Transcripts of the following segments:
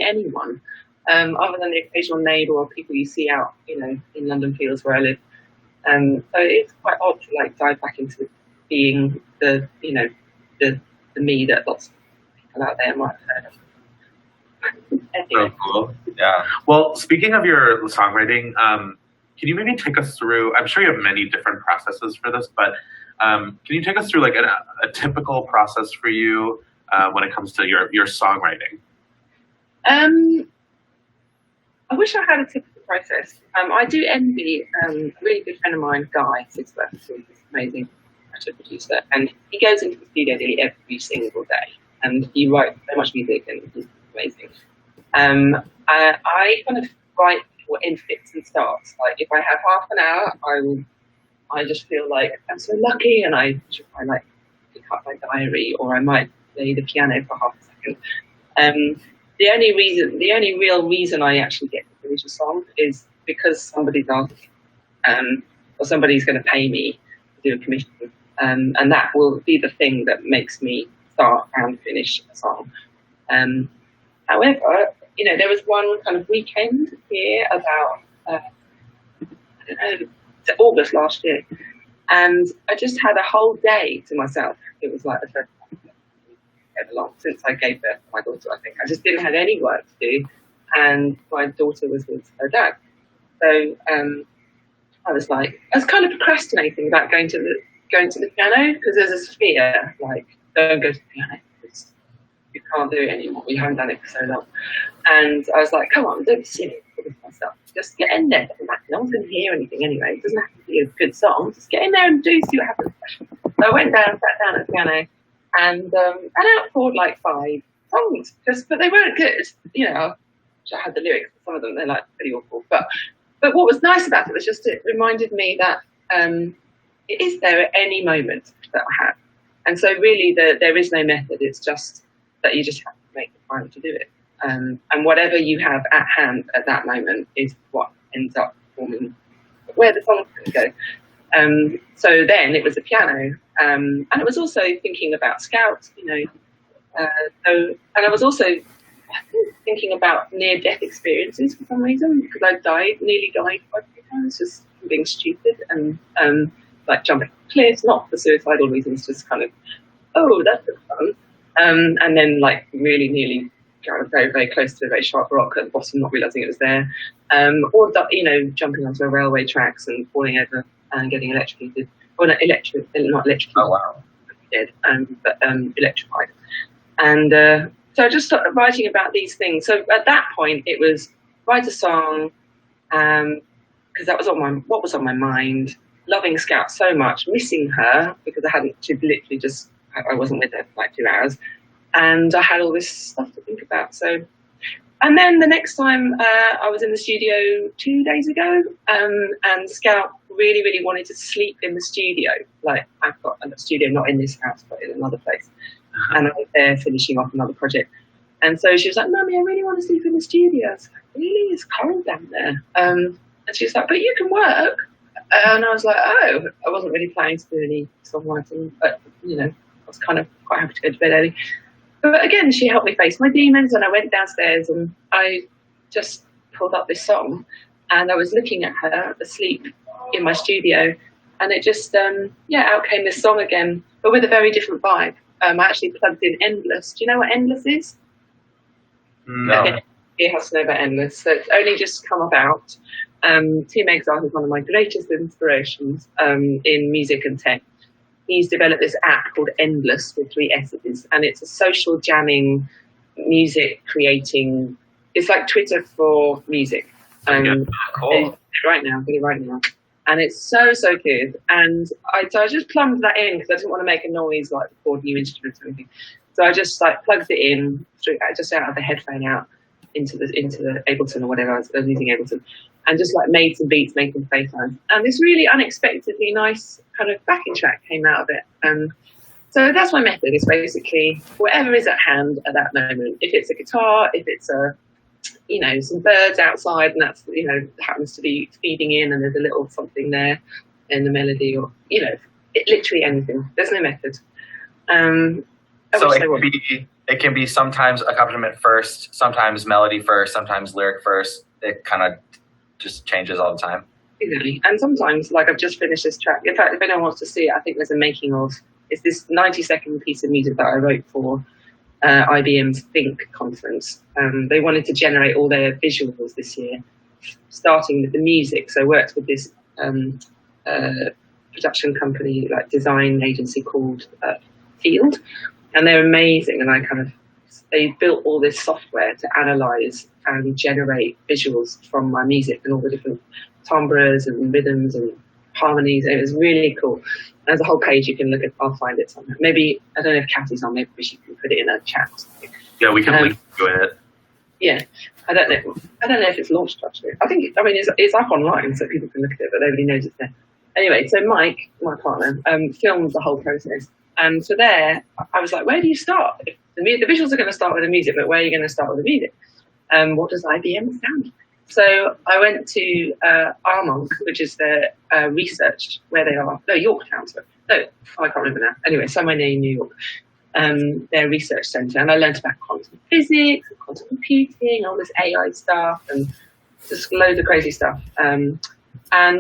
anyone, other than the occasional neighbour or people you see out, in London Fields where I live. So it's quite odd to like dive back into being the me that lots of people out there might have heard of. So cool. Yeah. Well, speaking of your songwriting, can you maybe take us through, I'm sure you have many different processes for this, but can you take us through like a typical process for you when it comes to your songwriting? I wish I had a typical process. I do envy a really good friend of mine, Guy Sigsworth, who's amazing writer producer, and he goes into the studio nearly every single day, and he writes so much music, and he's amazing. I kind of write in fits and starts. Like if I have half an hour, I just feel like I'm so lucky, and I like pick up my diary, or I might play the piano for half a second. The only real reason I actually get to finish a song is because somebody's asked, or somebody's going to pay me to do a commission, and that will be the thing that makes me start and finish a song. However, there was one kind of weekend here about, I don't know, August last year, and I just had a whole day to myself. It was like the first time ever long since I gave birth to my daughter, I think. I just didn't have any work to do, and my daughter was with her dad. So I was kind of procrastinating about going to the piano, because there's this fear, like, don't go to the piano, because you can't do it anymore. You haven't done it for so long. And I was like, come on, don't be silly with myself. Just get in there. No one's going to hear anything anyway. It doesn't have to be a good song. Just get in there and see what happens. So I went down, sat down at the piano, and outpoured like 5 songs, but they weren't good. I had the lyrics. Some of them, they're like pretty awful. But what was nice about it was just it reminded me that it is there at any moment that I have. And so really there is no method. It's just that you just have to make the time to do it. And whatever you have at hand at that moment is what ends up forming where the song's going to go. So then it was the piano. And I was also thinking about Scouts, and I was also thinking about near-death experiences for some reason, because I nearly died quite a few times, just being stupid and like jumping off cliffs, not for suicidal reasons, just kind of, oh, that's fun. And then like really nearly got very, very close to a very sharp rock at the bottom, not realising it was there. Or, jumping onto a railway tracks and falling over and getting electrocuted. Well, not electrocuted. Oh, wow. Dead, but electrified. And so I just started writing about these things. So at that point, it was write a song, because that was what was on my mind. Loving Scout so much, missing her because I wasn't with her for like 2 hours, and I had all this stuff to think about. So, and then the next time I was in the studio 2 days ago, and Scout really, really wanted to sleep in the studio. Like, I've got a studio not in this house, but in another place. And I was there finishing off another project. And so she was like, Mummy, I really want to sleep in the studio. I was like, really? It's cold down there. And she was like, but you can work. And I was like, oh, I wasn't really planning to do any songwriting, but, I was kind of quite happy to go to bed early. But again, she helped me face my demons, and I went downstairs and I just pulled up this song, and I was looking at her asleep in my studio, and it just, out came this song again, but with a very different vibe. I actually plugged in Endless. Do you know what Endless is? No. Okay. It has to know about Endless. So it's only just come about. Tim Exarch is one of my greatest inspirations in music and tech. He's developed this app called Endless with 3 S's, and it's a social jamming, music creating. It's like Twitter for music. Cool. Get it right now. And it's so good. And I just plugged that in because I didn't want to make a noise like record new instruments or anything. So I just like plugged it in just out of the headphone out into the Ableton or whatever I was using Ableton, and just like made some beats, made some bass lines. And this really unexpectedly nice kind of backing track came out of it. So that's my method, is basically whatever is at hand at that moment. If it's a guitar, if it's some birds outside, and that's, happens to be feeding in, and there's a little something there in the melody, or, literally anything. There's no method. So it can be sometimes accompaniment first, sometimes melody first, sometimes lyric first. It kind of just changes all the time. Exactly. And sometimes, like I've just finished this track. In fact, if anyone wants to see it, I think there's a making of. It's this 90-second piece of music that I wrote for IBM's Think conference. They wanted to generate all their visuals this year, starting with the music. So I worked with this production company, like design agency called Field, and they're amazing. And they built all this software to analyze and generate visuals from my music and all the different timbres and rhythms and harmonies. It was really cool. There's a whole page you can look at. I'll find it somewhere. Maybe, I don't know if Kathy's on, maybe she can put it in a chat or something. Yeah, we can link to it. Yeah. I don't know if it's launched actually. It's up online so people can look at it, but nobody knows it's there. Anyway, so Mike, my partner, filmed the whole process. And so there, I was like, where do you start? The visuals are going to start with the music, but where are you going to start with the music? What does IBM stand for? So I went to Armonk, which is the research where they are. No, Yorktown. I can't remember now. Anyway, somewhere near New York. Their research centre, and I learned about quantum physics and quantum computing, all this AI stuff, and just loads of crazy stuff. And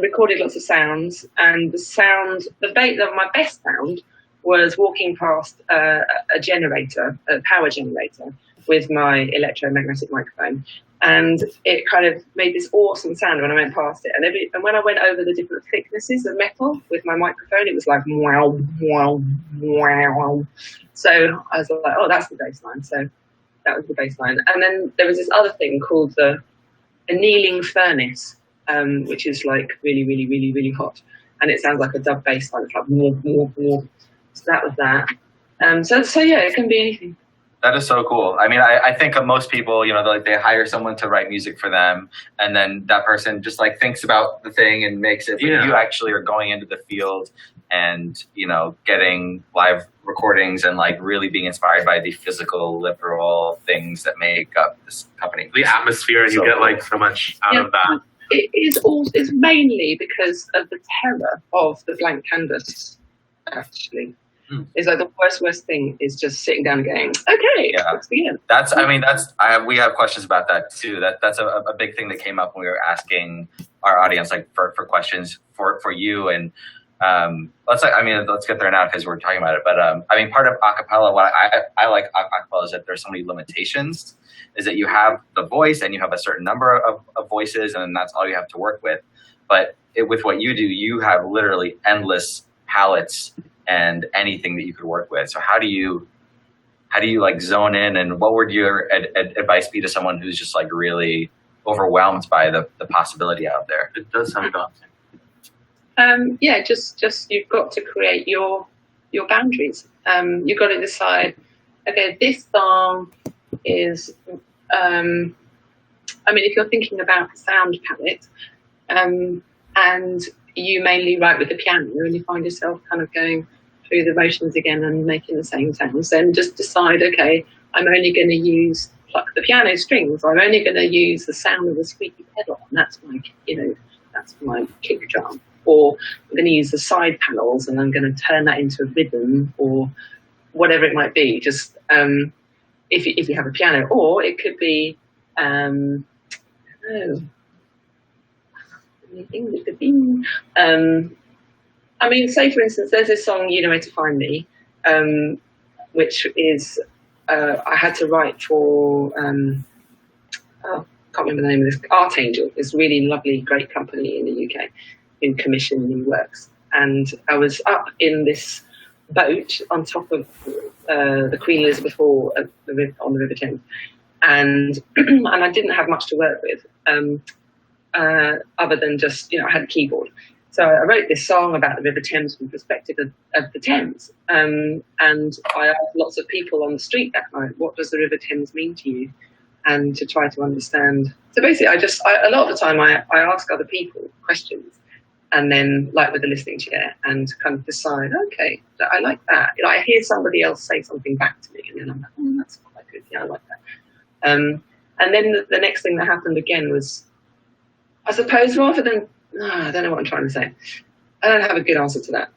recorded lots of sounds. And my best sound was walking past a generator, a power generator, with my electromagnetic microphone. And it kind of made this awesome sound when I went past it. And when I went over the different thicknesses of metal with my microphone, it was like, wow, wow, wow. So I was like, oh, that's the bass line. So that was the bass line. And then there was this other thing called the annealing furnace, which is like really, really, really, really hot. And it sounds like a dub bass line. It's like, wah, wah, wah. So that was that. So yeah, it can be anything. That is so cool. I mean, I think of most people, they hire someone to write music for them, and then that person just like thinks about the thing and makes it. Yeah. You actually are going into the field and, getting live recordings and like really being inspired by the physical, literal things that make up this company. The atmosphere, and you get like so much out of that. It's mainly because of the terror of the blank canvas, actually. It's like the worst thing is just sitting down and going, okay, let's begin. We have questions about that too. That's a big thing that came up when we were asking our audience, like for questions for you. And let's get there now because we're talking about it. But part of acapella, what I like acapella is that there's so many limitations. Is that you have the voice and you have a certain number of voices, and then that's all you have to work with. But with what you do, you have literally endless palettes and anything that you could work with. So how do you like zone in, and what would your advice be to someone who's just like really overwhelmed by the possibility out there? It does sound daunting. Just you've got to create your boundaries. You've got to decide, okay, this song is, if you're thinking about the sound palette, and you mainly write with the piano and you find yourself kind of going through the motions again and making the same sounds, then just decide, okay, I'm only going to pluck the piano strings, or I'm only going to use the sound of the squeaky pedal, and that's my kick drum, or I'm going to use the side panels and I'm going to turn that into a rhythm, or whatever it might be. Just if you have a piano, or it could be say for instance, there's this song, You Know Where to Find Me, which is I had to write for can't remember the name of this, Archangel, this really lovely, great company in the UK who commission new works. And I was up in this boat on top of the Queen Elizabeth Hall on the River Thames, and I didn't have much to work with. Other than just, I had a keyboard. So I wrote this song about the River Thames from the perspective of the Thames. And I asked lots of people on the street that night, what does the River Thames mean to you? And to try to understand. So basically, a lot of the time I ask other people questions, and then like with the listening chair, and kind of decide, okay, I like that. I hear somebody else say something back to me, and then I'm like, oh, that's quite good. Yeah, I like that. And then the next thing that happened again was, I suppose, rather than, I don't know what I'm trying to say. I don't have a good answer to that.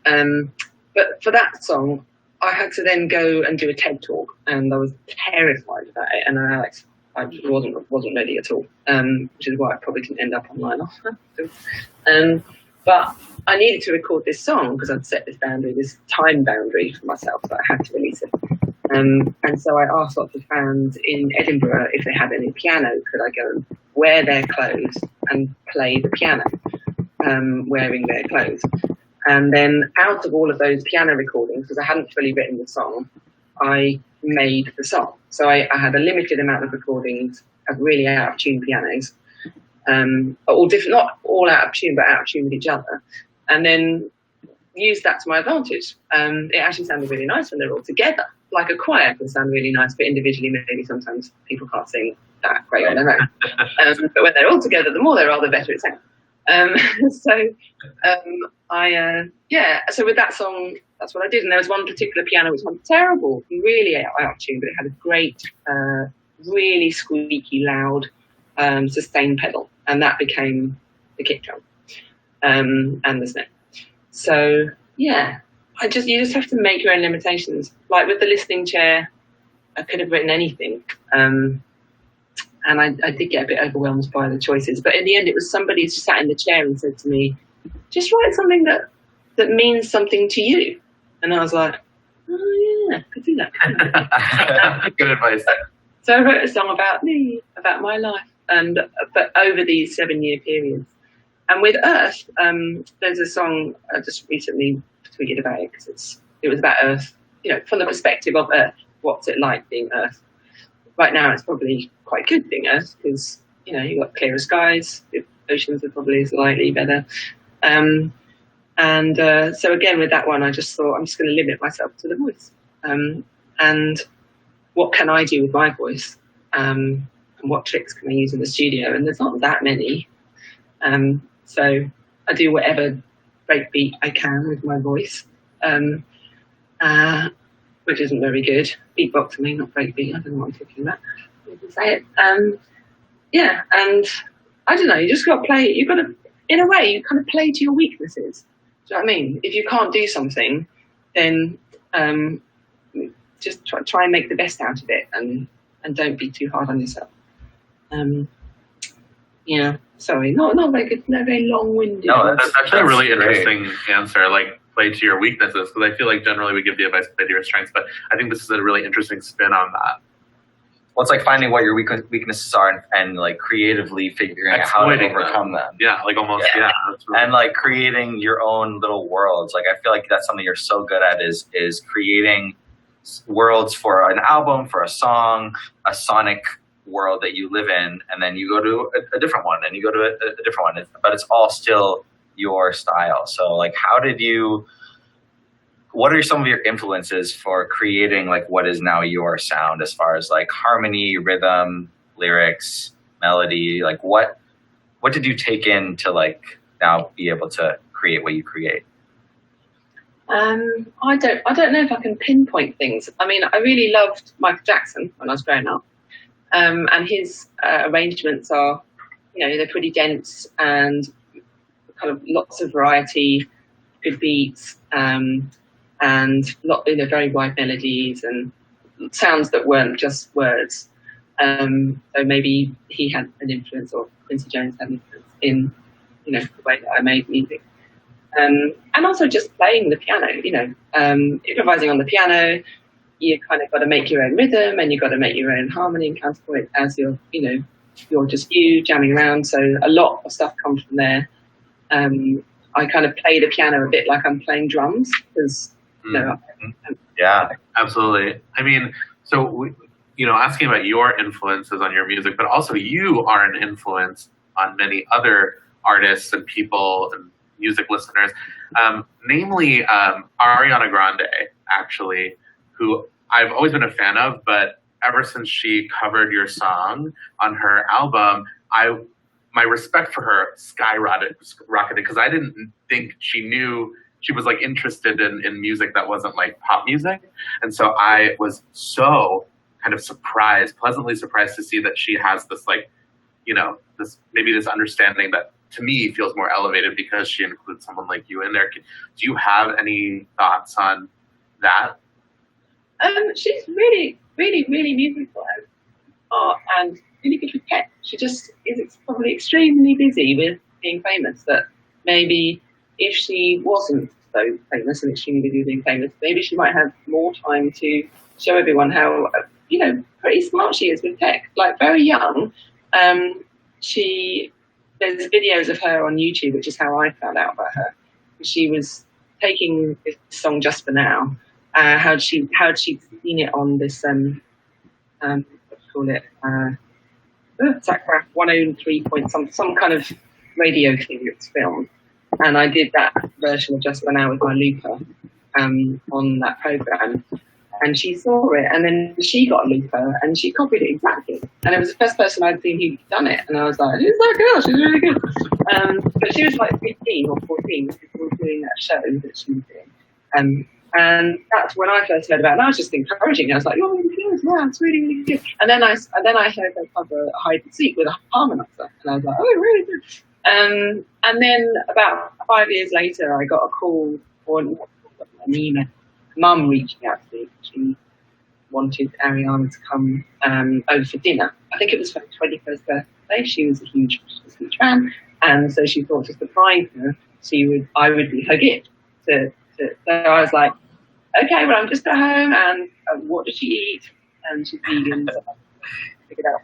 But for that song, I had to then go and do a TED talk, and I was terrified about it, and I wasn't ready at all, which is why I probably didn't end up online after. But I needed to record this song because I'd set this boundary, this time boundary for myself, that I had to release it. And so I asked lots of fans in Edinburgh if they had any piano, could I go and wear their clothes and play the piano, wearing their clothes. And then out of all of those piano recordings, because I hadn't fully written the song, I made the song. So I had a limited amount of recordings of really out of tune pianos, all different, not all out of tune, but out of tune with each other. And then used that to my advantage. It actually sounded really nice when they're all together. Like a choir can sound really nice, but individually maybe sometimes people can't sing that great on their own. But when they're all together, the more there are, the better it sounds. So with that song, that's what I did. And there was one particular piano which was terrible, really out of tune, but it had a great, really squeaky, loud sustain pedal, and that became the kick drum and the snare. So yeah, you just have to make your own limitations. Like with the listening chair, I could have written anything. And I did get a bit overwhelmed by the choices. But in the end, it was somebody who sat in the chair and said to me, just write something that means something to you. And I was like, oh yeah, I could do that. Good advice. So I wrote a song about me, about my life, but over these 7-year periods. And with Earth, there's a song I just recently tweeted about it because it was about Earth, from the perspective of Earth. What's it like being Earth? Right now, it's probably quite good being Earth because, you've got clearer skies, the oceans are probably slightly better. So again, with that one, I just thought I'm just going to limit myself to the voice. And what can I do with my voice? And what tricks can I use in the studio? And there's not that many. So I do whatever breakbeat I can with my voice, which isn't very good. Beatboxing, not breakbeat. I don't know what I'm talking about. You can say it. And I don't know. You just got to play. You've got to, in a way, you kind of play to your weaknesses. Do you know what I mean? If you can't do something, then just try and make the best out of it, and don't be too hard on yourself. Sorry, not very good, not very long-winded. No, that's actually a really interesting answer. Like, play to your weaknesses, because I feel like generally we give the advice play to your strengths, but I think this is a really interesting spin on that. Well, it's like finding what your weaknesses are and like creatively figuring out how to overcome them. Yeah, like almost, yeah. That's really and like creating your own little worlds. Like, I feel like that's something you're so good at is creating worlds for an album, for a song, a sonic world that you live in, and then you go to a different one, and you go to a different one, but it's all still your style. So like, what are some of your influences for creating like what is now your sound, as far as like harmony, rhythm, lyrics, melody? Like what did you take in to like now be able to create what you create? I don't know if I can pinpoint things. I mean, I really loved Michael Jackson when I was growing up. And his arrangements are, they're pretty dense and kind of lots of variety, good beats, and very wide melodies and sounds that weren't just words. So maybe he had an influence, or Quincy Jones had an influence in, the way that I made music. And also just playing the piano, improvising on the piano. You kind of got to make your own rhythm, and you got to make your own harmony and counterpoint as you're just you jamming around. So a lot of stuff comes from there. I kind of play the piano a bit like I'm playing drums because, yeah, absolutely. I mean, so asking about your influences on your music, but also you are an influence on many other artists and people and music listeners, namely Ariana Grande, actually, who I've always been a fan of, but ever since she covered your song on her album, my respect for her skyrocketed because I didn't think she was like interested in music that wasn't like pop music. And so I was so kind of pleasantly surprised to see that she has this like, this understanding that to me feels more elevated because she includes someone like you in there. Do you have any thoughts on that? She's really, really, really musical and really good with tech. She just is probably extremely busy with being famous. That maybe if she wasn't so famous and extremely busy with being famous, maybe she might have more time to show everyone how pretty smart she is with tech. Like very young, there's videos of her on YouTube, which is how I found out about her. She was taking this song "Just for Now." How'd she'd seen it on this what do you call it? Zach Braff 103 point some kind of radio thing that's filmed, and I did that version of "Just for Now" with my looper on that program. And she saw it, and then she got a looper, and she copied it exactly. And it was the first person I'd seen who'd done it, and I was like, "Who's that girl? She's really good." But she was like 15 or 14 when she was doing that show that she was doing. And that's when I first heard about it. And I was just encouraging. I was like, "Oh, really good! Yeah, it's really, really good." And then I heard her cover "Hide and Seek" with a harmonizer, and I was like, "Oh, really good." And then about 5 years later, I got a call or an email. Mum reaching out to me. She wanted Ariana to come over for dinner. I think it was for her 21st birthday. She was a huge fan, and so she thought to surprise her, I would be her gift. So I was like, okay, well, I'm just at home, and what does she eat? And she's vegan, so I figured out.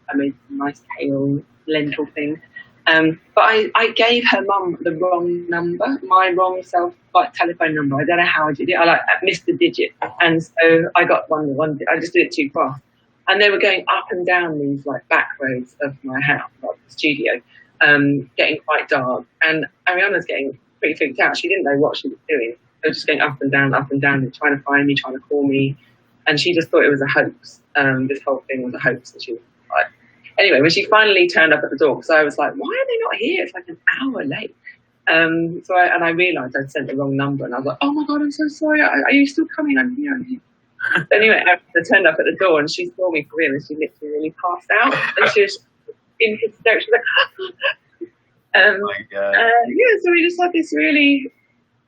I made some nice kale lentil thing. But I gave her mum the wrong number, my wrong telephone number. I don't know how I did it. I missed the digit, and so I got one. I just did it too fast, and they were going up and down these back roads of my house, the studio, getting quite dark. And Ariana's getting pretty freaked out. She didn't know what she was doing. They were just going up and down, and trying to find me, trying to call me, and she just thought it was a hoax. This whole thing was a hoax, and she was like. Anyway, when she finally turned up at the door, because I was like, why are they not here? It's like an hour late. So I realised I'd sent the wrong number, and I was like, oh my God, I'm so sorry. Are you still coming? I'm here. Anyway, I turned up at the door, and she saw me for real, and she literally really passed out. And she was in hysterics. She was like, oh my God. So we just had this really,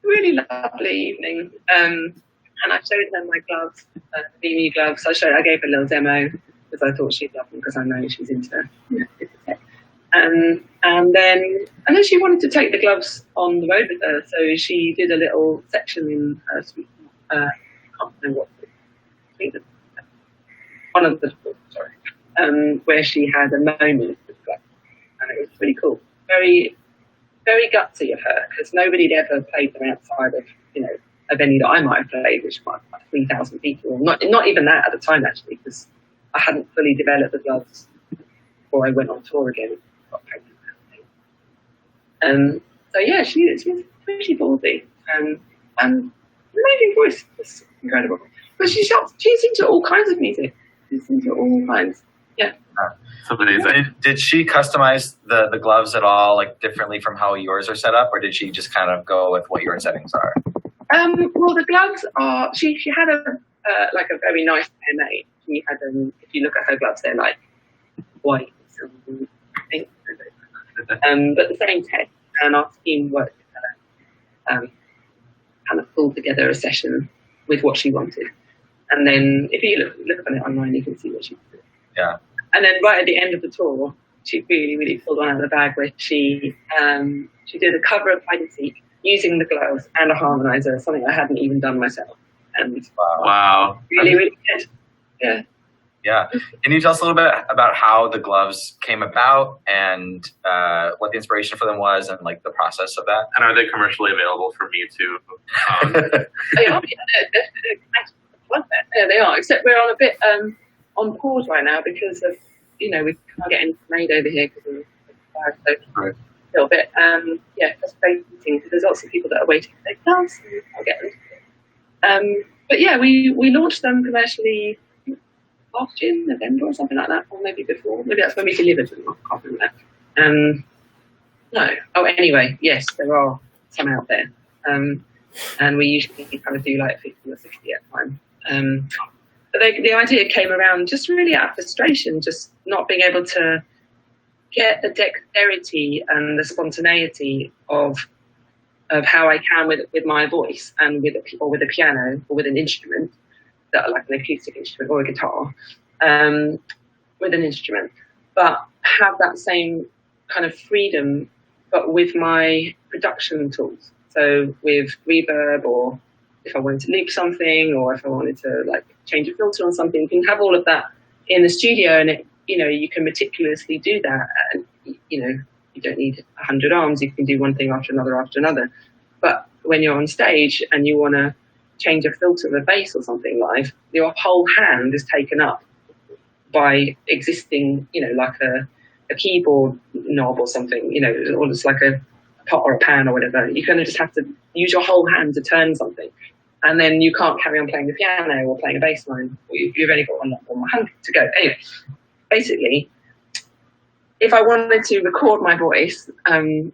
really lovely evening. And I showed her my gloves, BB gloves. I gave her a little demo, because I thought she'd love them, because I know she's into tech. And then she wanted to take the gloves on the road with her, so she did a little section in her I can't remember what one of the where she had a moment with the gloves, and it was really cool. Very, very gutsy of her, because nobody had ever played them outside of a venue that I might have played, which was like 3,000 people. Not even that at the time, actually, because I hadn't fully developed the gloves before I went on tour again. So yeah, she's pretty ballsy, and amazing voice, it's incredible. But she's into all kinds of music. She's into all kinds. Yeah. Did she customize the gloves at all, differently from how yours are set up, or did she just kind of go with what your settings are? Well, the gloves are. She had a very nice pair made. She had if you look at her gloves, they're white, silver, pink, but the same tech. And our team worked together, kind of pulled together a session with what she wanted. And then if you look on it online, you can see what she did. Yeah. And then right at the end of the tour, she really, really pulled one out of the bag where she did a cover of Hide and Seek using the gloves and a harmonizer, something I hadn't even done myself. And wow. Really, really good. Yeah. Yeah. Can you tell us a little bit about how the gloves came about and what the inspiration for them was and the process of that? And are they commercially available for me to? They are. Yeah, they are. Except we're on a bit on pause right now because of we can't get anything made over here because of the fire. So right. A little bit frustrating because there's lots of people that are waiting for their gloves and we can't get them. But yeah, we launched them commercially last year, November or something like that, or maybe before. Maybe that's when we delivered them. I can't remember. No. Oh, anyway, yes, there are some out there. And we usually kind of do 50 or 60 at a time. But the idea came around just really out of frustration, just not being able to get the dexterity and the spontaneity of how I can with my voice and with a piano or with an instrument. that are like an acoustic instrument or a guitar with an instrument, but have that same kind of freedom, but with my production tools. So with reverb, or if I wanted to loop something, or if I wanted to like change a filter on something, you can have all of that in the studio, and it, you know, you can meticulously do that. And you know, you don't need 100 arms. You can do one thing after another after another. But when you're on stage and you want to change a filter of a bass or something live, your whole hand is taken up by existing, you know, like a keyboard knob or something, you know, or just like a pot or a pan or whatever. You kind of just have to use your whole hand to turn something. And then you can't carry on playing the piano or playing a bass line. You've only got one hand to go. Anyway, basically, if I wanted to record my voice,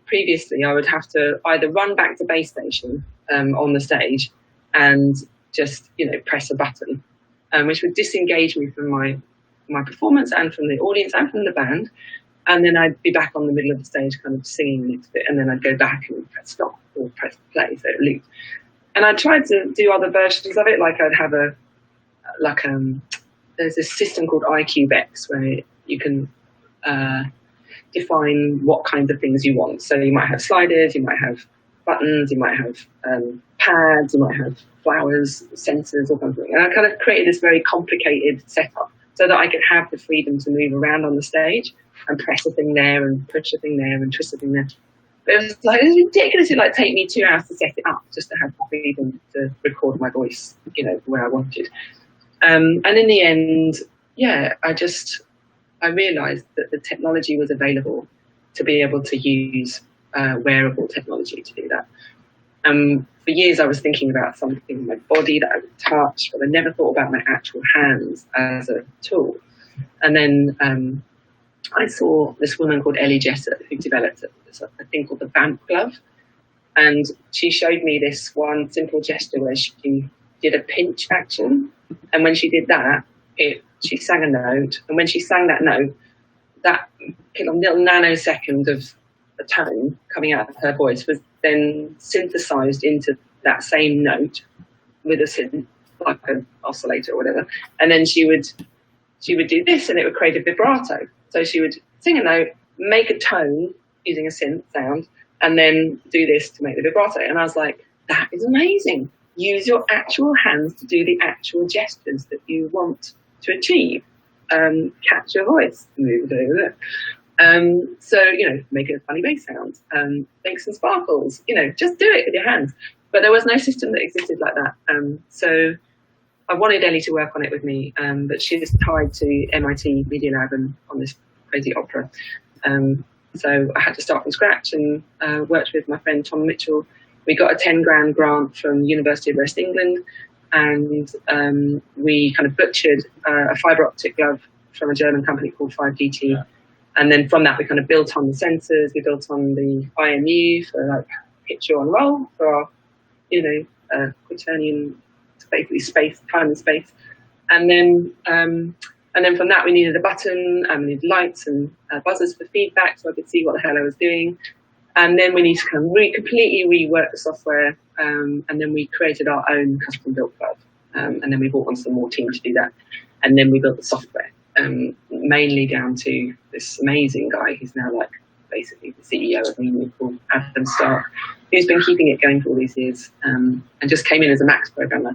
previously I would have to either run back to base station on the stage and just, you know, press a button, which would disengage me from my performance and from the audience and from the band. And then I'd be back on the middle of the stage kind of singing next bit, and then I'd go back and press stop or press play, so it looped. And I tried to do other versions of it, like I'd have there's this system called iQbex where you can define what kinds of things you want. So you might have sliders, you might have buttons, you might have pads, you might have flowers, sensors, or something. And I kind of created this very complicated setup so that I could have the freedom to move around on the stage and press a thing there and push a thing there and twist a thing there. But it was like, it was ridiculous. It like take me 2 hours to set it up just to have the freedom to record my voice, you know, where I wanted. And in the end, yeah, I realized that the technology was available to be able to use wearable technology to do that. For years, I was thinking about something in my body that I would touch, but I never thought about my actual hands as a tool. And then I saw this woman called Ellie Jessup who developed a thing called the vamp glove. And she showed me this one simple gesture where she did a pinch action. And when she did that, she sang a note. And when she sang that note, that little nanosecond of a tone coming out of her voice was then synthesized into that same note with a synth, like an oscillator or whatever. And then she would do this, and it would create a vibrato. So she would sing a note, make a tone using a synth sound, and then do this to make the vibrato. And I was like, that is amazing. Use your actual hands to do the actual gestures that you want to achieve. Catch your voice, move it over there. So, you know, make a funny bass sound, make some sparkles, you know, just do it with your hands. But there was no system that existed like that. So I wanted Ellie to work on it with me, but she was tied to MIT Media Lab and on this crazy opera. So I had to start from scratch and worked with my friend Tom Mitchell. We got a 10 grand grant from the University of West England, and we kind of butchered a fibre optic glove from a German company called 5DT. And then from that, we kind of built on the sensors, we built on the IMU for like picture on roll for our, you know, quaternion, basically space, time and space. And then from that, we needed a button, and we needed lights and buzzers for feedback so I could see what the hell I was doing. And then we need to kind of completely rework the software. And then we created our own custom built glove. And then we brought on some more team to do that. And then we built the software, mainly down to this amazing guy who's now like basically the CEO of Media called Adam Stark, who's been keeping it going for all these years, and just came in as a Max programmer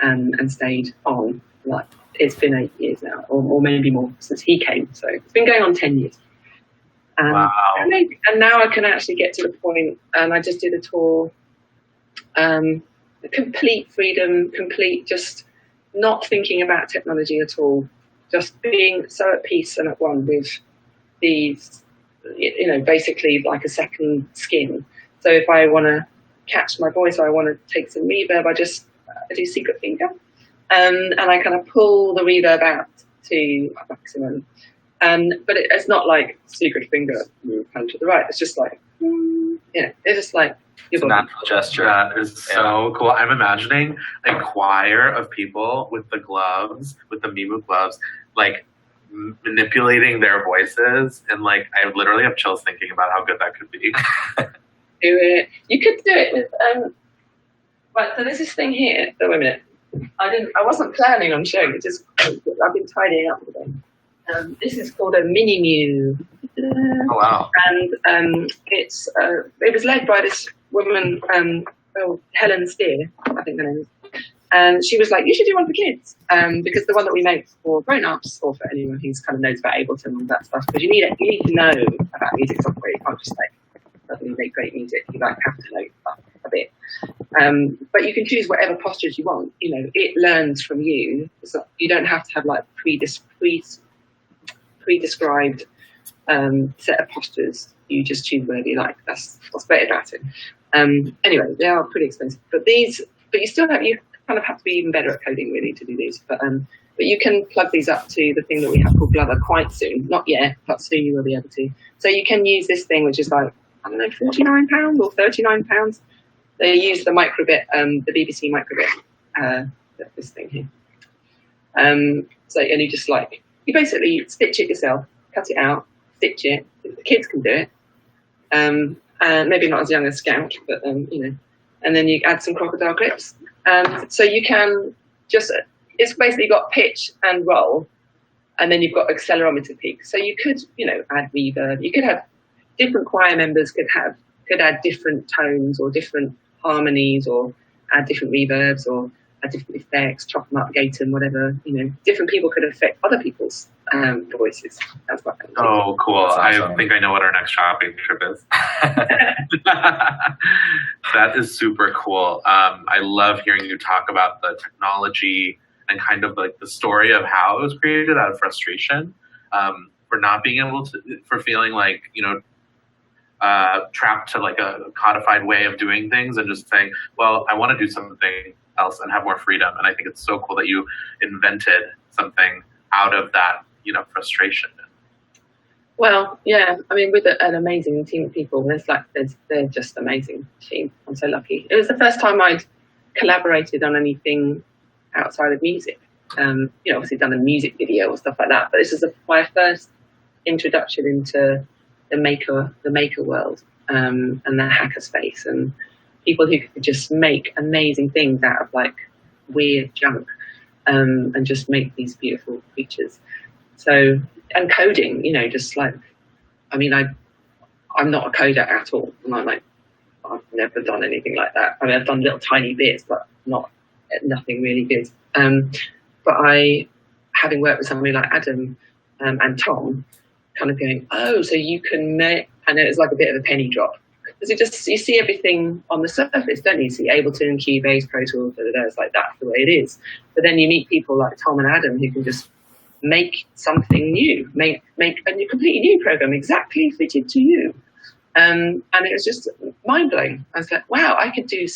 and stayed on. Like, it's been 8 years now, or maybe more since he came. So it's been going on 10 years. Wow. And now I can actually get to the point, and I just did a tour, complete freedom, just not thinking about technology at all, just being so at peace and at one with these, you know, basically like a second skin. So if I want to catch my voice or I want to take some reverb, I do secret finger, and I kind of pull the reverb out to a maximum. But it's not like secret finger move hand to the right. It's just like, yeah, it's just like it's a natural gesture. That is so cool. I'm imagining a choir of people with the gloves, with the Mimu gloves, like manipulating their voices, and like I literally have chills thinking about how good that could be. Do it. You could do it with right. So there's this thing here. So wait a minute. I wasn't planning on showing it. Just I've been tidying up today. This is called a mini mew. Oh wow! And it was led by this woman, Helen Steer, I think her name is. And she was like, you should do one for kids, because the one that we make for grown-ups or for anyone who's kind of knows about Ableton and all that stuff, because you need to know about music software. You can't just like suddenly make great music. You like have to know a bit. But you can choose whatever postures you want. You know, it learns from you. So you don't have to have like pre-described set of postures. You just choose whatever you like. That's what's great about it. Anyway, they are pretty expensive, but you kind of have to be even better at coding really to do these. But you can plug these up to the thing that we have called Glover quite soon. Not yet, but soon you will be able to. So you can use this thing, which is like, I don't know, £49 or £39. They use the microbit, the BBC microbit, this thing here. And you just you basically stitch it yourself, cut it out, stitch it. The kids can do it. And maybe not as young as Scout, but and then you add some crocodile clips. So you can it's basically got pitch and roll, and then you've got accelerometer peak. So you could, add reverb. You could have different choir members could add different tones or different harmonies, or add different reverbs, or add different effects, chop them up, gate them, whatever. Different people could affect other people's voices. That's what. Oh, cool! Awesome. I think I know what our next shopping trip is. That is super cool. I love hearing you talk about the technology and kind of like the story of how it was created out of frustration, for not being able to, for feeling like trapped to like a codified way of doing things, and just saying, well, I want to do something else and have more freedom. And I think it's so cool that you invented something out of that, frustration. Well, yeah, I mean, with an amazing team of people, they're just amazing team. I'm so lucky. It was the first time I'd collaborated on anything outside of music. Obviously done a music video or stuff like that, but this is my first introduction into the maker world, and the hacker space, and people who could just make amazing things out of like weird junk, and just make these beautiful creatures. So, and coding, I'm not a coder at all, and I've never done anything like that. I mean, I've done little tiny bits, but nothing really good. But having worked with somebody like Adam and Tom, kind of going, oh, so you can make, and it was like a bit of a penny drop. Because you see everything on the surface, don't you? You see Ableton, Cubase, Pro Tools, it's like that's the way it is. But then you meet people like Tom and Adam who can just make something new, make a completely new program exactly fitted to you. And it was just mind blowing. I was like, wow, I can do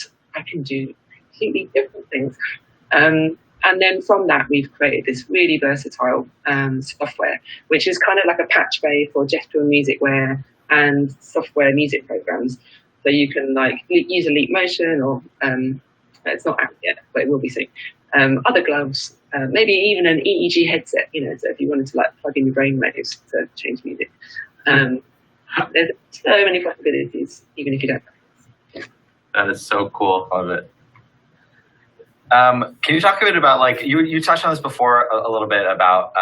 completely different things. And then from that, we've created this really versatile software, which is kind of like a patch bay for gestural musicware and software music programs. So you can use a Leap Motion, or it's not out yet, but it will be soon. Other gloves, maybe even an EEG headset. So if you wanted to plug in your brainwaves to change music, there's so many possibilities, even if you don't practice. That is so cool. Love it. Can you talk a bit about you touched on this before a little bit about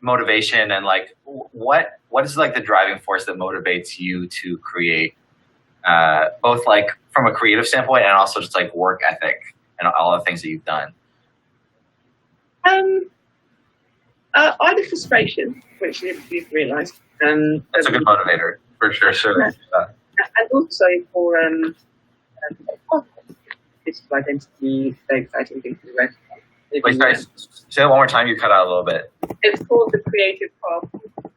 motivation and what is the driving force that motivates you to create, both from a creative standpoint and also just work ethic and all the things that you've done? Either frustration, which you've realised. That's a good motivator, for sure. Yeah. And also for digital identity, very exciting thing for the rest. Wait, sorry, say that one more time. You cut out a little bit. It's called the Creative Path,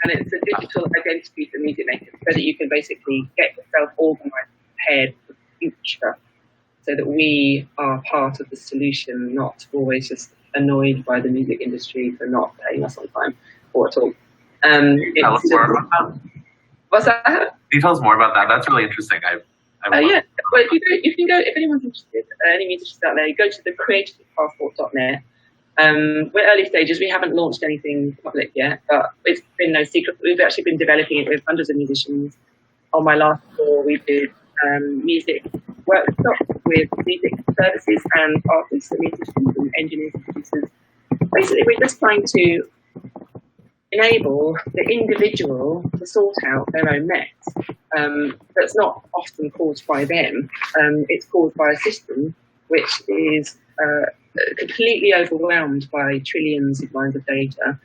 and it's a digital identity for music makers, so that you can basically get yourself organised, prepared for the future, so that we are part of the solution, not always just annoyed by the music industry for not paying us on time or at all. Tell us more about that. What's that? Can you tell us more about that? That's really interesting. Yeah. Well, you can go, if anyone's interested, any musicians out there, go to the creativepassport.net. We're early stages. We haven't launched anything public yet, but it's been no secret. We've actually been developing it with hundreds of musicians. On my last tour, we did music workshops with music services and artists and musicians and engineers and producers. Basically, we're just trying to enable the individual to sort out their own mess. That's not often caused by them. It's caused by a system which is completely overwhelmed by trillions of lines of data,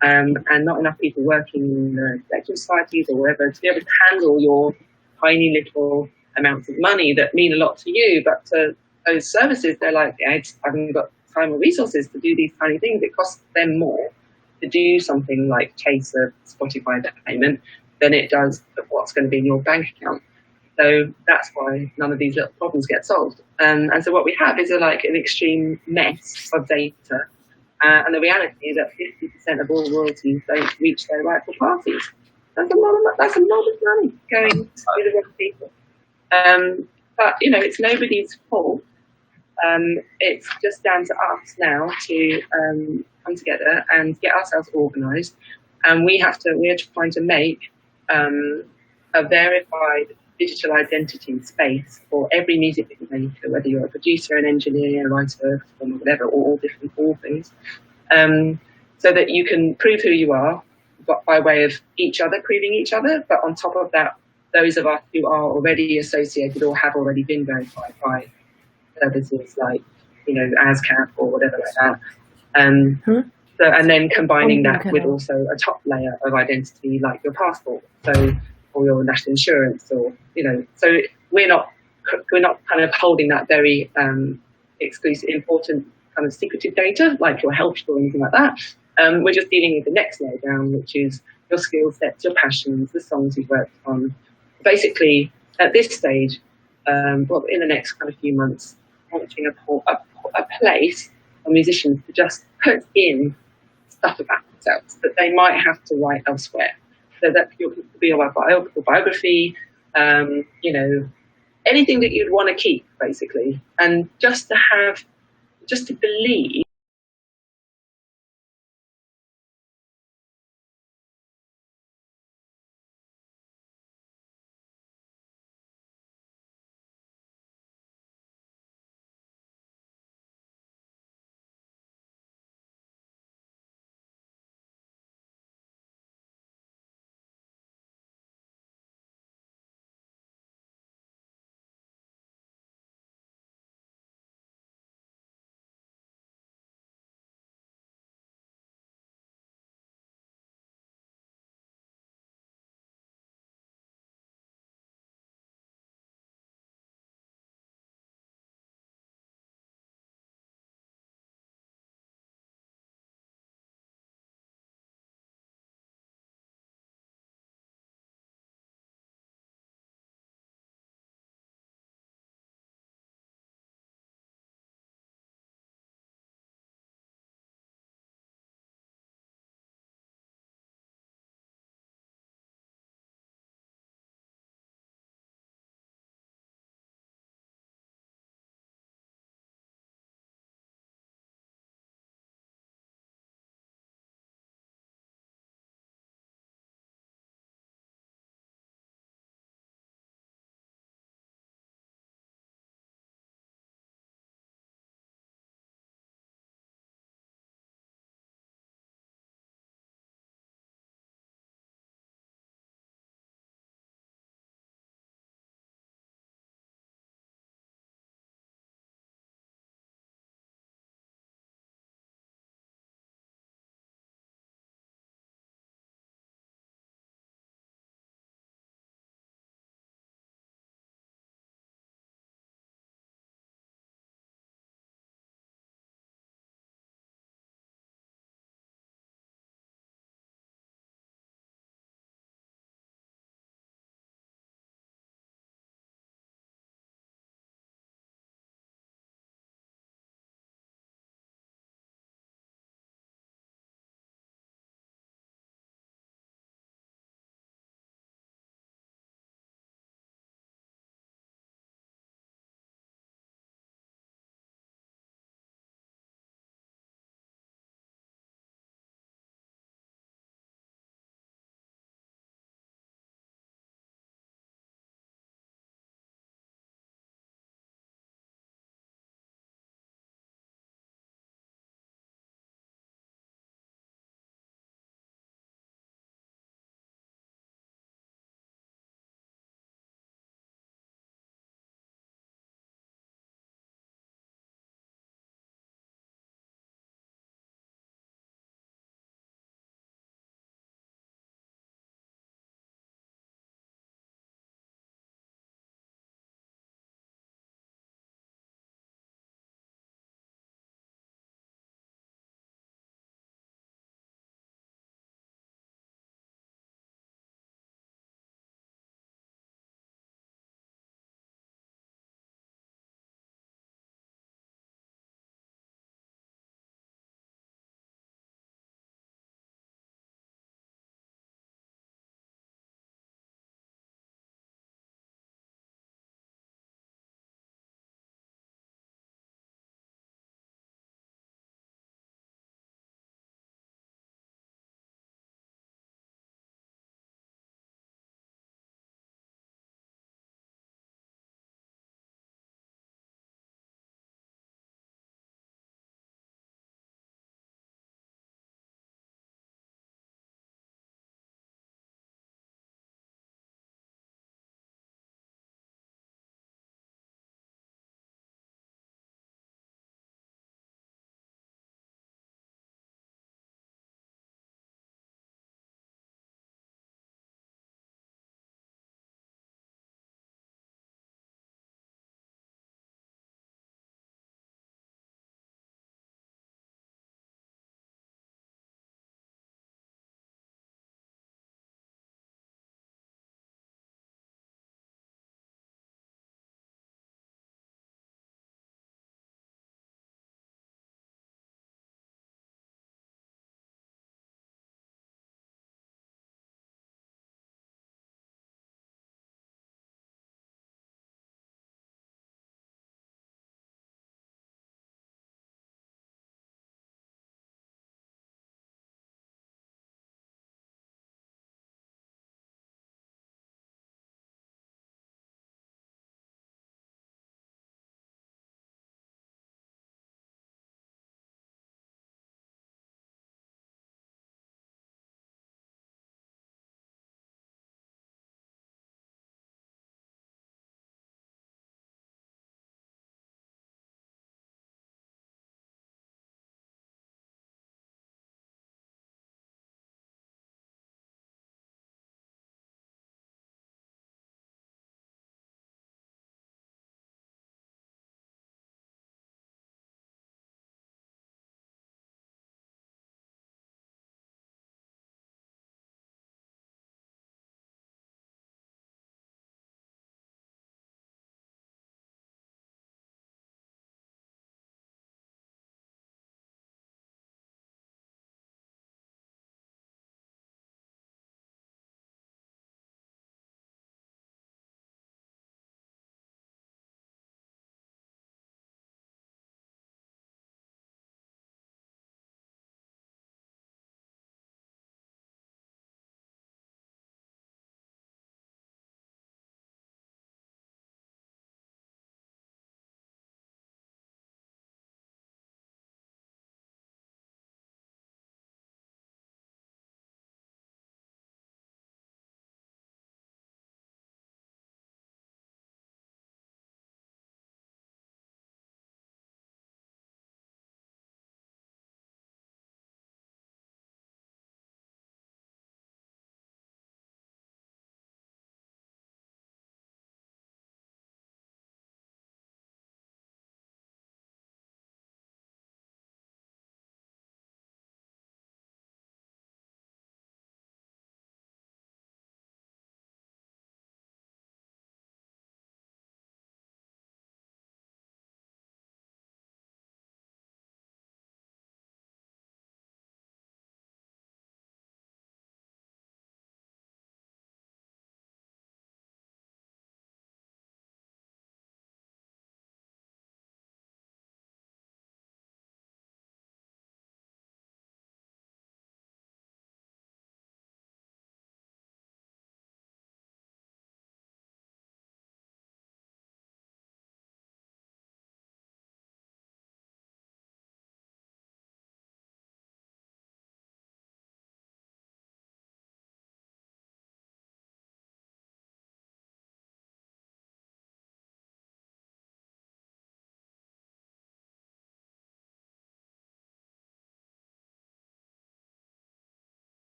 and not enough people working in the collective societies or wherever to be able to handle your tiny little amounts of money that mean a lot to you, but to those services, they're like, I haven't got time or resources to do these tiny things. It costs them more to do something like chase a Spotify payment than it does what's going to be in your bank account. So that's why none of these little problems get solved. And so what we have is an extreme mess of data. And the reality is that 50% of all royalties don't reach their rightful parties. That's a lot of money going to the wrong people. But, it's nobody's fault. It's just down to us now to come together and get ourselves organised. And we're trying to make a verified digital identity space for every music maker, whether you're a producer, an engineer, a writer, or whatever, all things, so that you can prove who you are by way of each other proving each other. But on top of that, those of us who are already associated or have already been verified by services like, ASCAP or whatever like that. So, and then combining that with also a top layer of identity like your passport, or your national insurance, or so we're not kind of holding that very exclusive, important kind of secretive data like your health or anything like that. We're just dealing with the next layer down, which is your skill sets, your passions, the songs you've worked on. Basically, at this stage, in the next kind of few months, launching a place for musicians to just put in stuff about themselves that they might have to write elsewhere. So that could be a biography, anything that you'd want to keep, basically, and just to believe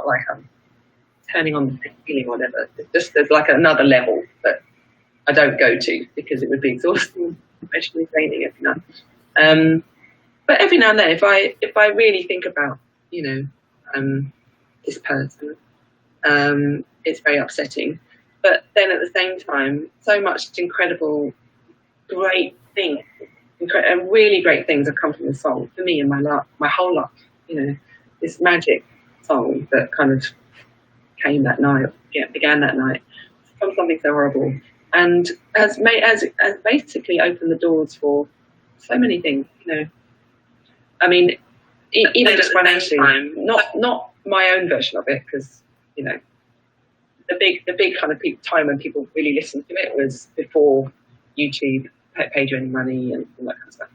not like I'm turning on the feeling or whatever. It's just there's like another level that I don't go to because it would be exhausting, emotionally draining every night. But every now and then, if I really think about, this person, it's very upsetting. But then at the same time, so much incredible, great things, and really great things have come from the song for me in my whole life. This magic song that kind of came that night, began that night from something so horrible, and has basically opened the doors for so many things. I mean, even just financially, not my own version of it, because the big kind of time when people really listened to it was before YouTube paid you any money and all that kind of stuff.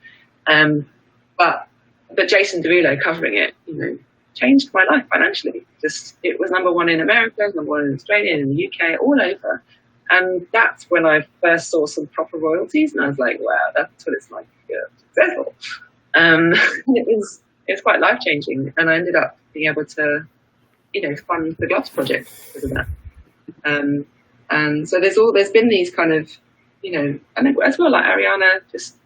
But Jason Derulo covering it, changed my life financially. It was number one in America, it was number one in Australia, in the UK, all over. And that's when I first saw some proper royalties, and I was like, wow, that's what it's like to be successful. It was quite life changing, and I ended up being able to, fund the Gloves project because of that. And so there's been these kind of, and as well, like Ariana, just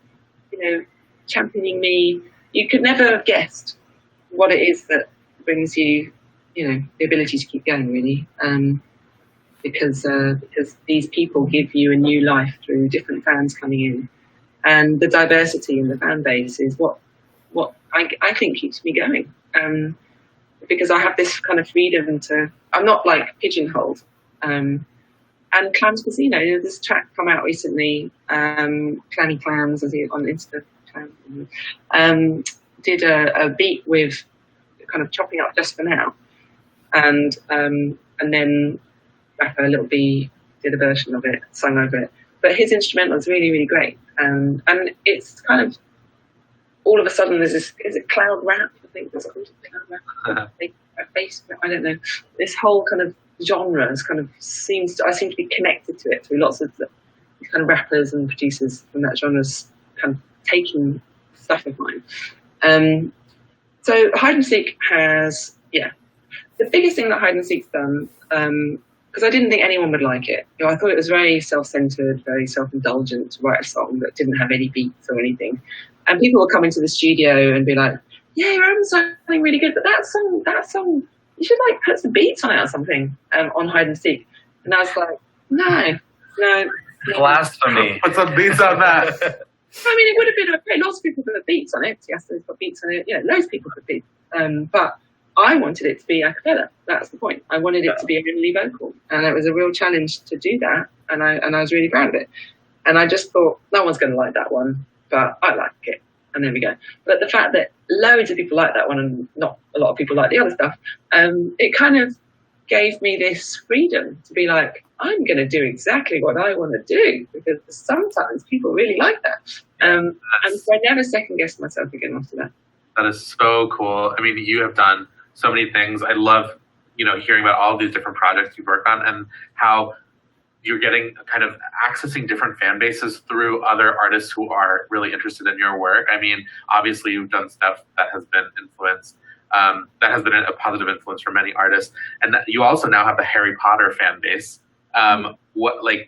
championing me. You could never have guessed what it is that brings you, the ability to keep going, really. Because these people give you a new life through different fans coming in, and the diversity in the fan base is what I think keeps me going. Because I have this kind of freedom I'm not like pigeonholed. And Clams Casino, this track come out recently, Clammy Clams, as on Instagram, did a beat with kind of chopping up Just For Now, and then rapper Little B did a version of it, sung over it. But his instrumental is really, really great, and it's kind of all of a sudden there's this, is it cloud rap? I think that's called cloud rap. Bass rap, I don't know. This whole kind of genre is kind of I seem to be connected to it through lots of these kind of rappers and producers from that genre's kind of taking stuff of mine. So Hide and Seek has, the biggest thing that Hide and Seek's done, because I didn't think anyone would like it. I thought it was very self-centered, very self-indulgent to write a song that didn't have any beats or anything. And people would come into the studio and be like, yeah, you're having something really good, but that song, you should like put some beats on it or something, on Hide and Seek. And I was like, no. Blasphemy. Put some beats on that. I mean, it would have been okay. Lots of people put beats on it. Yes, there's got beats on it. Loads of people put beats. But I wanted it to be a cappella. That's the point. I wanted it to be a only vocal, and it was a real challenge to do that. And I was really proud of it. And I just thought, no one's going to like that one, but I like it. And there we go. But the fact that loads of people like that one and not a lot of people like the other stuff, it kind of gave me this freedom to be like, I'm going to do exactly what I want to do, because sometimes people really like that. And so I never second guessed myself again after that. That is so cool. I mean, you have done so many things. I love, hearing about all these different projects you work on and how you're getting kind of accessing different fan bases through other artists who are really interested in your work. I mean, obviously you've done stuff that has been influenced, that has been a positive influence for many artists. And that you also now have the Harry Potter fan base. What, like,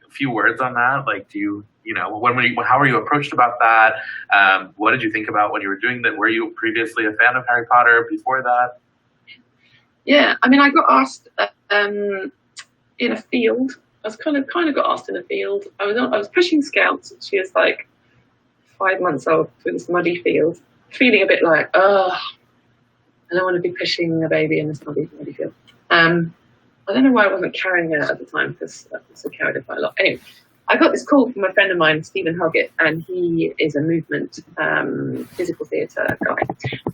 a few words on that? Like, do you, how were you approached about that? What did you think about when you were doing that? Were you previously a fan of Harry Potter before that? Yeah, I mean, I got asked in a field. I was kind of got asked in a field. I was pushing Scouts. She was like 5 months old through this muddy field, feeling a bit like, I don't want to be pushing a baby in this muddy field. I don't know why I wasn't carrying her at the time, because I also carried her quite a lot. Anyway, I got this call from a friend of mine, Stephen Hoggett, and he is a movement physical theatre guy.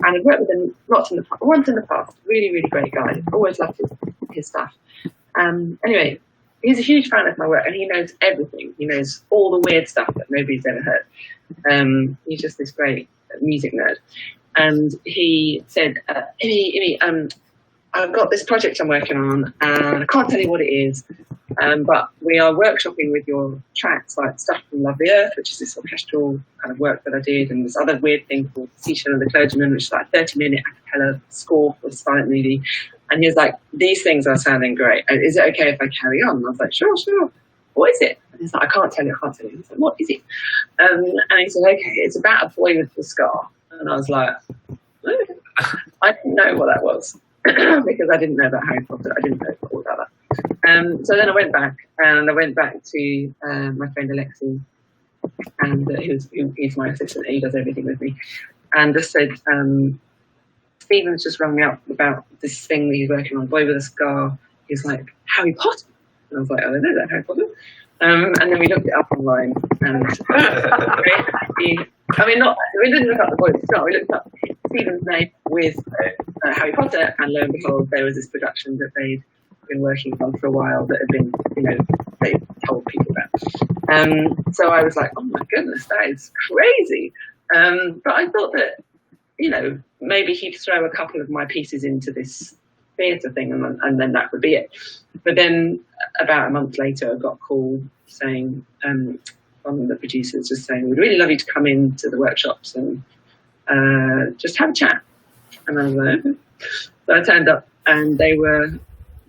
And I've worked with him once in the past. Really, really great guy. Always loved his stuff. Anyway, he's a huge fan of my work, and he knows everything. He knows all the weird stuff that nobody's ever heard. He's just this great music nerd. And he said, Amy, I've got this project I'm working on, and I can't tell you what it is, But we are workshopping with your tracks, like stuff from Love the Earth, which is this orchestral kind of work that I did, and this other weird thing called Seashell and the Clergyman, which is like a 30-minute a cappella score for a silent movie. And he was like, these things are sounding great. Is it okay if I carry on? And I was like, sure. What is it? And he's like, I can't tell you. He's like, what is it? And he said, okay, it's about a boy with a scar. And I was like, okay. I didn't know what that was because I didn't know about Harry Potter. I didn't know all about that. So then I went back to my friend Alexi, and he's my assistant. He does everything with me, and just said, Stephen's just rung me up about this thing that he's working on, Boy with a Scar. He's like, Harry Potter? And I was like, oh, I know that, Harry Potter. And then we looked it up online, and we didn't look up the Boy with a Scar, we looked up Stephen's name with Harry Potter, and lo and behold, there was this production that they'd been working on for a while that had been, they told people about. So I was like, oh my goodness, that is crazy. But I thought that, maybe he'd throw a couple of my pieces into this theatre thing, and then that would be it. But then about a month later, I got a call saying, from the producers, just saying, we'd really love you to come into the workshops and just have a chat. And I was like, okay. So I turned up, and they were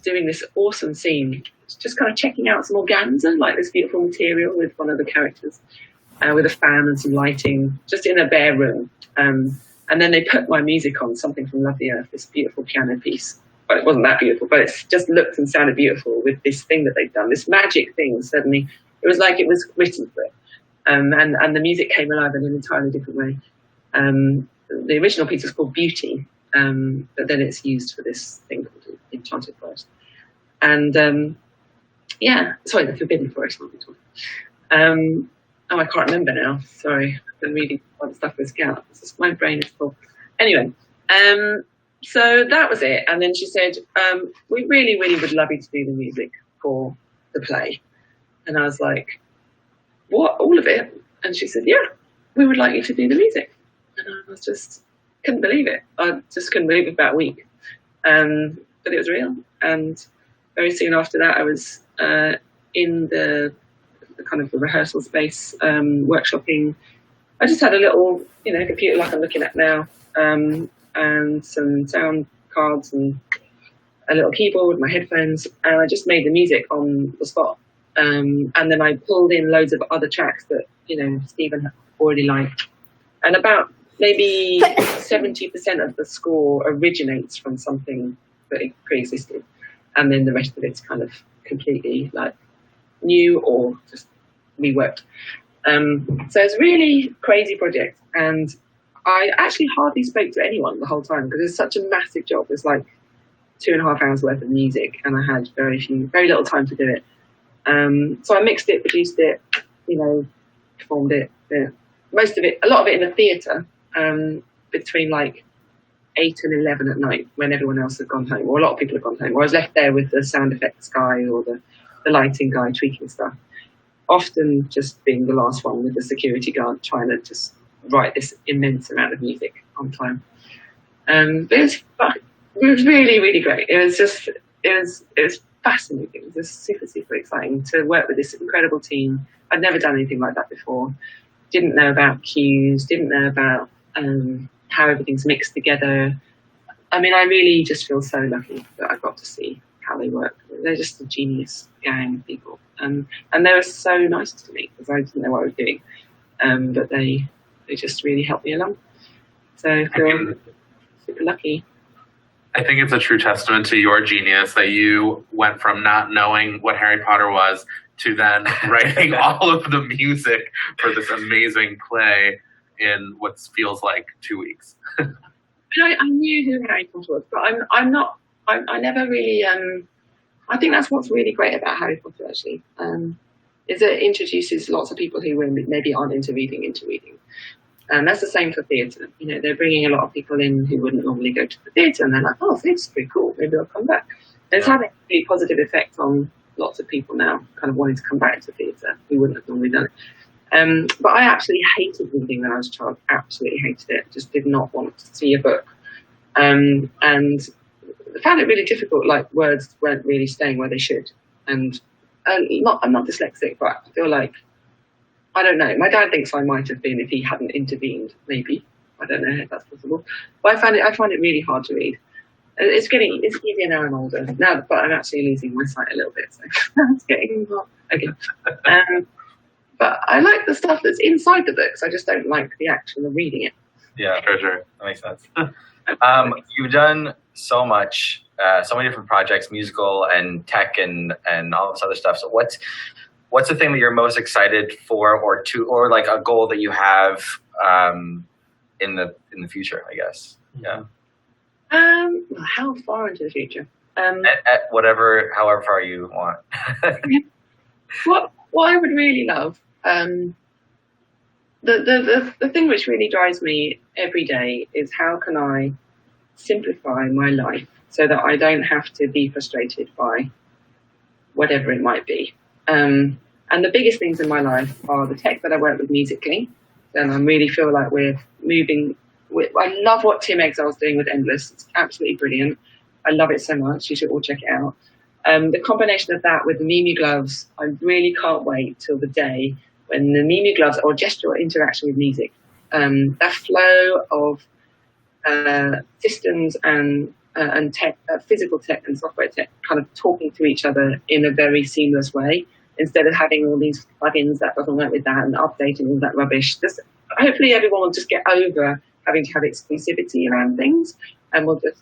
doing this awesome scene, just kind of checking out some organza, like this beautiful material with one of the characters, with a fan and some lighting, just in a bare room. And then they put my music on, something from Love the Earth, this beautiful piano piece. Well, it wasn't that beautiful, but it just looked and sounded beautiful with this thing that they'd done, this magic thing. Suddenly, it was like it was written for it. And the music came alive in an entirely different way. The original piece was called Beauty, but then it's used for this thing called Enchanted Forest. And the Forbidden Forest. I can't remember now. Sorry, I've been reading all the stuff with Scout. My brain is full. Anyway, so that was it. And then she said, we really, really would love you to do the music for the play. And I was like, what, all of it? And she said, yeah, we would like you to do the music. And I was just, couldn't believe it. I just couldn't believe it for about a week. But it was real. And very soon after that, I was in the kind of the rehearsal space, workshopping. I just had a little, computer like I'm looking at now, and some sound cards and a little keyboard, my headphones, and I just made the music on the spot. And then I pulled in loads of other tracks that, Stephen already liked. And about maybe 70% of the score originates from something that pre-existed. And then the rest of it's kind of completely like new or just reworked. So it's a really crazy project. And I actually hardly spoke to anyone the whole time because it's such a massive job. It's like 2.5 hours worth of music, and I had very little time to do it. So I mixed it, produced it, performed it. Most of it, a lot of it in the theatre, between like 8 and 11 at night when everyone else had gone home, or a lot of people had gone home, or I was left there with the sound effects guy or the lighting guy tweaking stuff. Often just being the last one with the security guard trying to just write this immense amount of music on time. But it was really, really great. It was fascinating. It was super, super exciting to work with this incredible team. I'd never done anything like that before. Didn't know about cues, didn't know about how everything's mixed together. I mean, I really just feel so lucky that I got to see how they work. They're just a genius gang of people. And they were so nice to me because I didn't know what I was doing. But they just really helped me along. So I feel super lucky. I think it's a true testament to your genius that you went from not knowing what Harry Potter was to then writing all of the music for this amazing play in what feels like 2 weeks. I knew who Harry Potter was, but I never really, I think that's what's really great about Harry Potter actually, is it introduces lots of people who maybe aren't into reading. And that's the same for theatre. They're bringing a lot of people in who wouldn't normally go to the theatre, and they're like, oh, theatre's pretty cool, maybe I'll come back. And it's having a really positive effect on lots of people now, kind of wanting to come back to theatre who wouldn't have normally done it. But I actually hated reading when I was a child, absolutely hated it, just did not want to see a book. And I found it really difficult, like words weren't really staying where they should. And I'm not dyslexic, but I feel like, I don't know. My dad thinks I might have been if he hadn't intervened. Maybe, I don't know if that's possible. But I find it really hard to read. It's easier now I'm older. Now, but I'm actually losing my sight a little bit, so it's getting hard again. But I like the stuff that's inside the books. I just don't like the actual reading it. Yeah, sure. That makes sense. You've done so much, so many different projects, musical and tech and all this other stuff. So what's the thing that you're most excited for, or like a goal that you have in the future, I guess? Yeah. How far into the future? At however far you want. What I would really love, the thing which really drives me every day is how can I simplify my life so that I don't have to be frustrated by whatever it might be. And the biggest things in my life are the tech that I work with musically, and I really feel like we're moving. I love what Tim Exil's doing with Endless. It's absolutely brilliant. I love it so much. You should all check it out. The combination of that with the Mimi gloves, I really can't wait till the day when the Mimi gloves or gestural interaction with music. That flow of systems and tech, physical tech and software tech kind of talking to each other in a very seamless way, instead of having all these plugins that doesn't work with that and updating all that rubbish. Hopefully everyone will just get over having to have exclusivity around things, and we'll just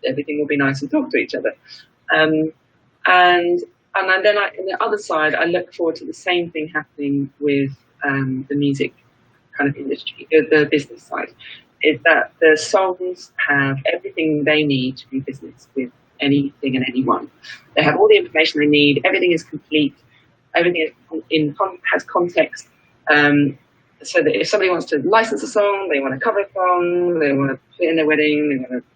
everything will be nice and talk to each other. And then on the other side, I look forward to the same thing happening with the music kind of industry, the business side, is that the songs have everything they need to do business with anything and anyone. They have all the information they need. Everything is complete. Everything has context. So that if somebody wants to license a song, they want to cover a song, they want to put it in their wedding, they want to,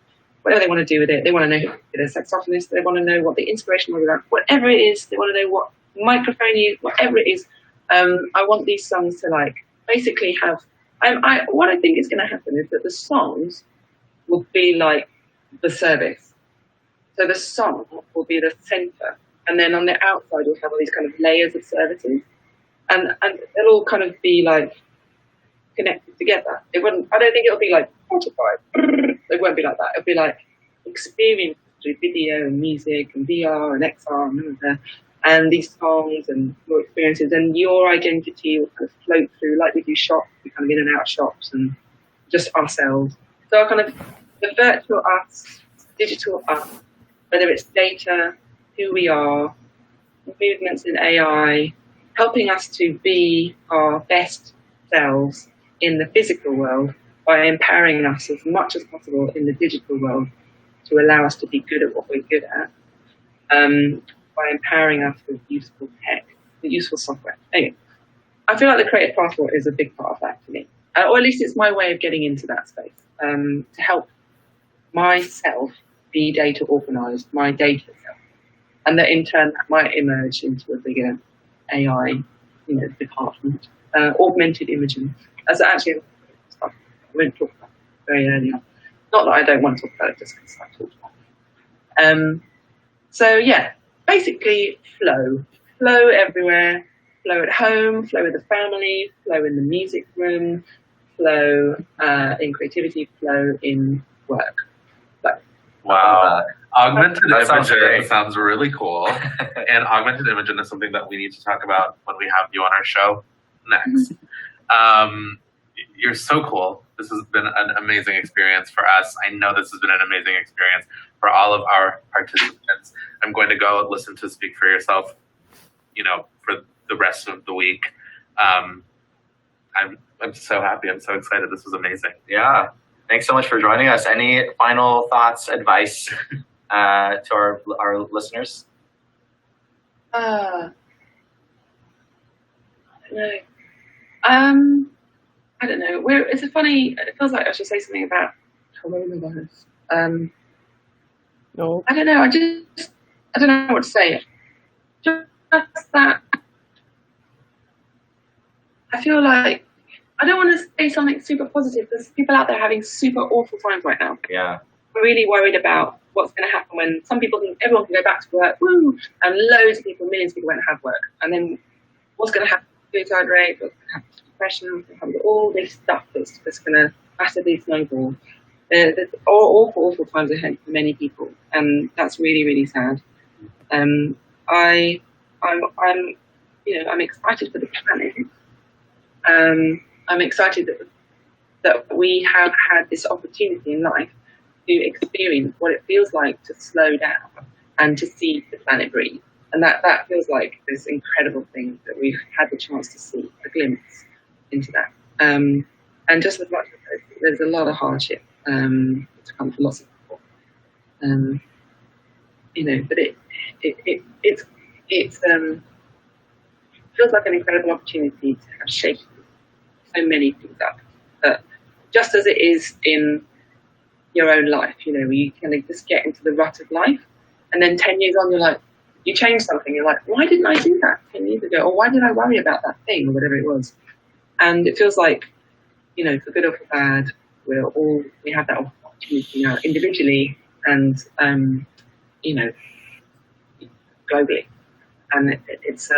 whatever they want to do with it, they want to know who their saxophonist, they want to know what the inspiration was about, whatever it is, they want to know what microphone you use, whatever it is. I want these songs to basically have. What I think is going to happen is that the songs will be like the service. So the song will be the center, and then on the outside you'll have all these kind of layers of services, and they'll all kind of be connected together. I don't think it'll be like Spotify. It won't be like that. It'll be like experience through video and music and VR and XR and these songs and your experiences, and your identity will kind of float through, like we do shops, we kind of in and out of shops and just ourselves. So kind of the virtual us, digital us, whether it's data, who we are, movements in AI, helping us to be our best selves in the physical world by empowering us as much as possible in the digital world to allow us to be good at what we're good at, by empowering us with useful tech, with useful software. Anyway, I feel like the Creative Passport is a big part of that for me, or at least it's my way of getting into that space, to help myself be data organized, my data self, and that in turn that might emerge into a bigger AI, department, augmented imaging. That's actually stuff I won't talk about very early on. Not that I don't want to talk about it, just because I talked about it. So yeah, basically flow everywhere, flow at home, flow with the family, flow in the music room, flow in creativity, flow in work. Wow. Augmented imaging great. sounds really cool. And augmented imaging is something that we need to talk about when we have you on our show next. You're so cool. This has been an amazing experience for us. I know this has been an amazing experience for all of our participants. I'm going to go listen to Speak for Yourself, for the rest of the week. I'm so happy. I'm so excited. This was amazing. Yeah. Thanks so much for joining us. Any final thoughts, advice to our listeners? I don't know. It feels like I should say something about coronavirus. No. I don't know. I don't know what to say. Just that I feel like I don't want to say something super positive. There's people out there having super awful times right now. Yeah. I'm really worried about what's going to happen when some people think everyone can go back to work, woo, and loads of people, millions of people won't have work. And then what's going to happen to suicide rate, what's going to happen to depression, what's going to happen to all this stuff that's going to massively snowball. There's awful times ahead for many people, and that's really, really sad. I'm excited for the planet. I'm excited that we have had this opportunity in life to experience what it feels like to slow down and to see the planet breathe. And that feels like this incredible thing that we've had the chance to see, a glimpse into that. And just as much as there's a lot of hardship to come for lots of people, but it feels like an incredible opportunity to have shaken so many things up. But just as it is in your own life, you kind of just get into the rut of life, and then 10 years on, you're like, you change something, you're like, why didn't I do that 10 years ago? Or why did I worry about that thing, or whatever it was? And it feels like, for good or for bad, we have that opportunity now, individually and, globally. And it's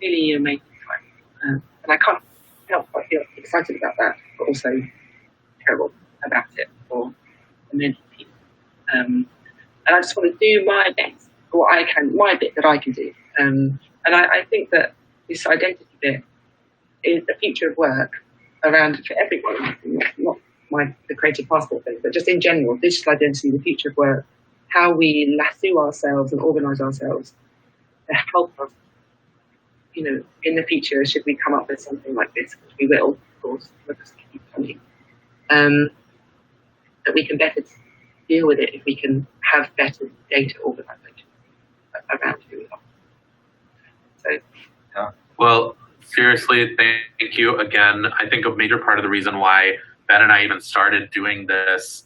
really amazing time. And I can't help but feel excited about that, but also terrible about it for many people. And I just want to do my best, my bit that I can do. And I think that this identity bit is the future of work around for everyone, not the creative passport thing, but just in general, digital identity, the future of work, how we lasso ourselves and organise ourselves to help us, in the future, should we come up with something like this, which we will, of course, we'll just keep coming, that we can better deal with it if we can have better data organisation around who we are. So, yeah. Well, seriously, thank you again. I think a major part of the reason why Ben and I even started doing this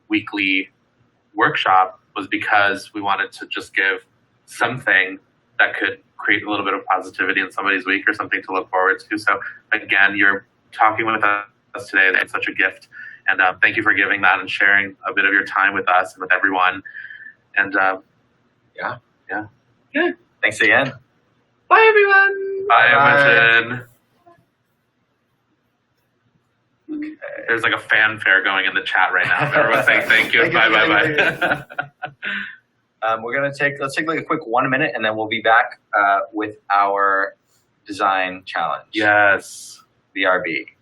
weekly workshop was because we wanted to just give something that could create a little bit of positivity in somebody's week or something to look forward to. So again, you're talking with us today. That's such a gift. And thank you for giving that and sharing a bit of your time with us and with everyone. And yeah. Thanks again. Bye, everyone. Bye, Imogen. Okay. There's like a fanfare going in the chat right now. Everyone's saying thank you. Bye. Let's take like a quick 1 minute, and then we'll be back with our design challenge. Yes. BRB.